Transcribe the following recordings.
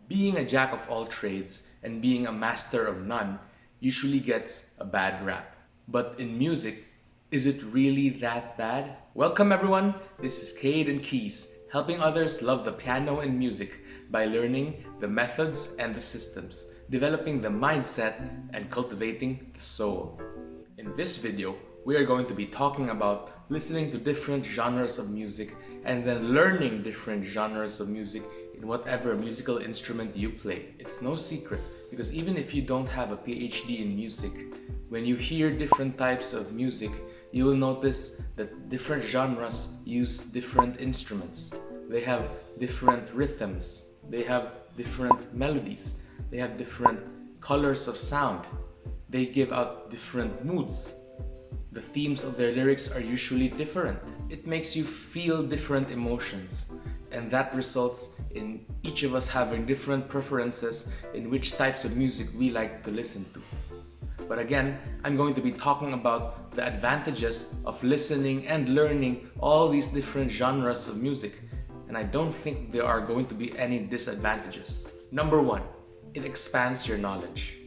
Being a jack of all trades and being a master of none usually gets a bad rap. But in music, is it really that bad? Welcome everyone, this is Cade and Keys, helping others love the piano and music by learning the methods and the systems, developing the mindset, and cultivating the soul. In this video, we are going to be talking about listening to different genres of music and then learning different genres of music in whatever musical instrument you play. It's no secret because even if you don't have a PhD in music, when you hear different types of music, you will notice that different genres use different instruments. They have different rhythms, they have different melodies, they have different colors of sound, they give out different moods. The themes of their lyrics are usually different. It makes you feel different emotions, and that results in each of us having different preferences in which types of music we like to listen to. But again, I'm going to be talking about the advantages of listening and learning all these different genres of music, and I don't think there are going to be any disadvantages. Number one, it expands your knowledge.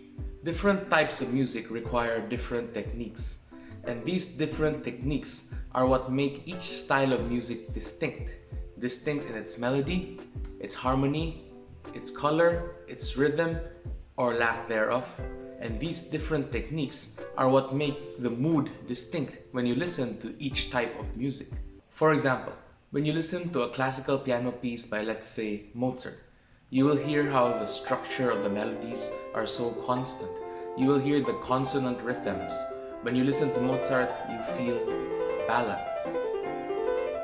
Different types of music require different techniques. And these different techniques are what make each style of music distinct. Distinct in its melody, its harmony, its color, its rhythm, or lack thereof. And these different techniques are what make the mood distinct when you listen to each type of music. For example, when you listen to a classical piano piece by, let's say, Mozart, you will hear how the structure of the melodies are so constant. You will hear the consonant rhythms. When you listen to Mozart, you feel balance.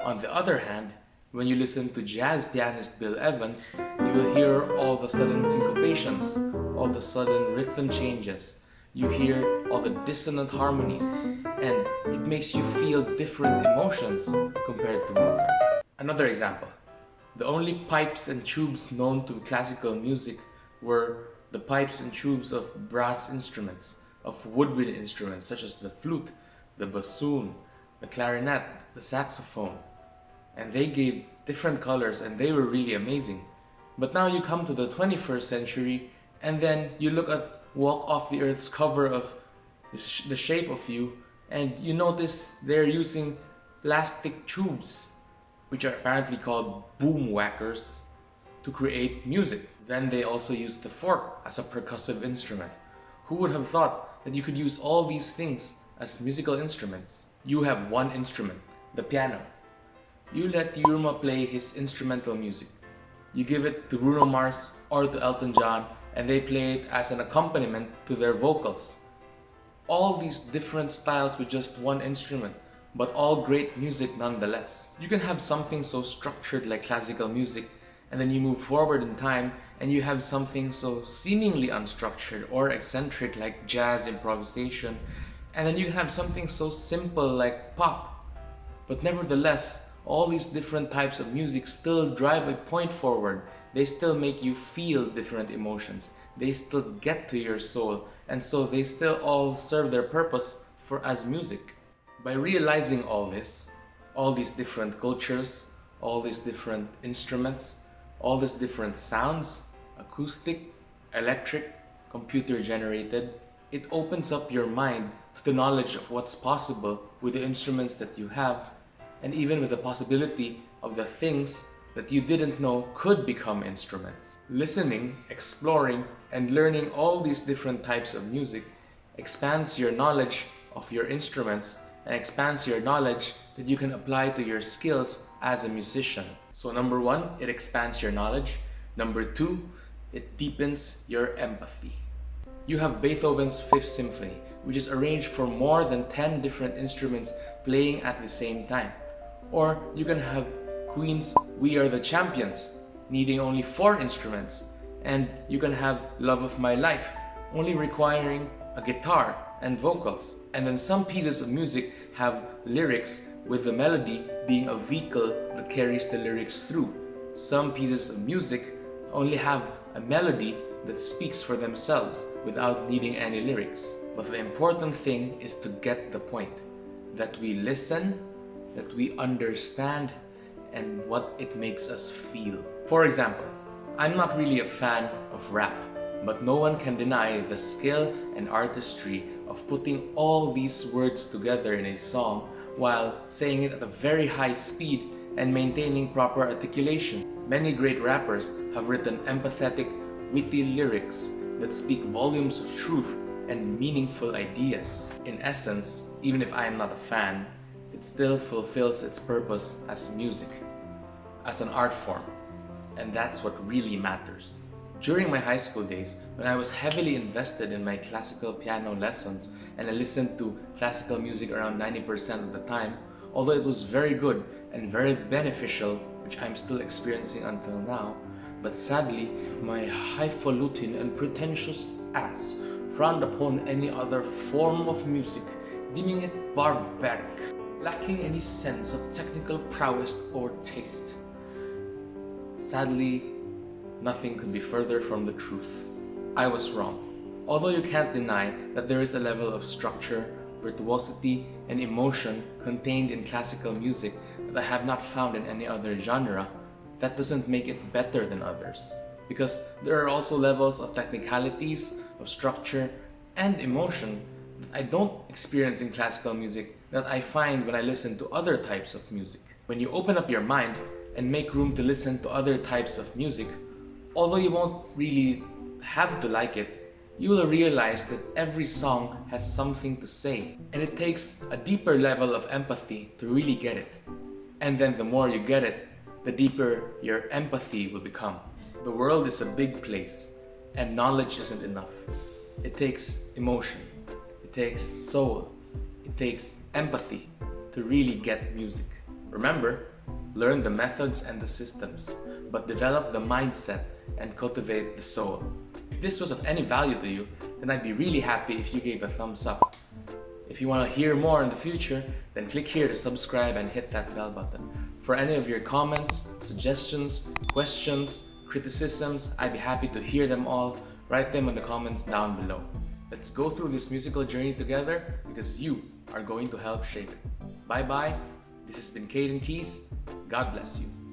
On the other hand, when you listen to jazz pianist Bill Evans, you will hear all the sudden syncopations, all the sudden rhythm changes. You hear all the dissonant harmonies, and it makes you feel different emotions compared to Mozart. Another example, the only pipes and tubes known to classical music were the pipes and tubes of brass instruments, of woodwind instruments such as the flute, the bassoon, the clarinet, the saxophone. And they gave different colors and they were really amazing. But now you come to the 21st century and then you look at Walk Off the Earth's cover of The Shape of You, and you notice they're using plastic tubes, which are apparently called boom whackers, to create music. Then they also use the fork as a percussive instrument. Who would have thought that you could use all these things as musical instruments? You have one instrument, the piano. You let Yurma play his instrumental music. You give it to Bruno Mars or to Elton John and they play it as an accompaniment to their vocals. All these different styles with just one instrument, but all great music nonetheless. You can have something so structured like classical music, and then you move forward in time and you have something so seemingly unstructured or eccentric like jazz improvisation, and then you can have something so simple like pop. But nevertheless, all these different types of music still drive a point forward. They still make you feel different emotions. They still get to your soul, and so they still all serve their purpose as music. By realizing all this, all these different cultures, all these different instruments, all these different sounds, acoustic, electric, computer generated, it opens up your mind to the knowledge of what's possible with the instruments that you have, and even with the possibility of the things that you didn't know could become instruments. Listening, exploring, and learning all these different types of music expands your knowledge of your instruments and expands your knowledge that you can apply to your skills as a musician. So number one, it expands your knowledge. Number two, it deepens your empathy. You have Beethoven's Fifth Symphony, which is arranged for more than 10 different instruments playing at the same time. Or you can have Queen's We Are the Champions, needing only 4 instruments. And you can have Love of My Life, only requiring a guitar and vocals. And then some pieces of music have lyrics with the melody being a vehicle that carries the lyrics through. Some pieces of music only have a melody that speaks for themselves without needing any lyrics. But the important thing is to get the point, that we listen, that we understand, and what it makes us feel. For example, I'm not really a fan of rap, but no one can deny the skill and artistry of putting all these words together in a song while saying it at a very high speed and maintaining proper articulation. Many great rappers have written empathetic, witty lyrics that speak volumes of truth and meaningful ideas. In essence, even if I am not a fan, it still fulfills its purpose as music, as an art form, and that's what really matters. During my high school days, when I was heavily invested in my classical piano lessons and I listened to classical music around 90% of the time, although it was very good and very beneficial, which I'm still experiencing until now, but sadly, my highfalutin and pretentious ass frowned upon any other form of music, deeming it barbaric, lacking any sense of technical prowess or taste. Sadly, nothing could be further from the truth. I was wrong. Although you can't deny that there is a level of structure, virtuosity, and emotion contained in classical music that I have not found in any other genre, that doesn't make it better than others. Because there are also levels of technicalities, of structure, and emotion that I don't experience in classical music that I find when I listen to other types of music. When you open up your mind and make room to listen to other types of music, although you won't really have to like it, you will realize that every song has something to say, and it takes a deeper level of empathy to really get it. And then the more you get it, the deeper your empathy will become. The world is a big place, and knowledge isn't enough. It takes emotion, it takes soul, it takes empathy to really get music. Remember, learn the methods and the systems, but develop the mindset and cultivate the soul. If this was of any value to you, then I'd be really happy if you gave a thumbs up. If you want to hear more in the future, then click here to subscribe and hit that bell button. For any of your comments, suggestions, questions, criticisms, I'd be happy to hear them all. Write them in the comments down below. Let's go through this musical journey together because you are going to help shape it. Bye bye. This has been Caden Keys. God bless you.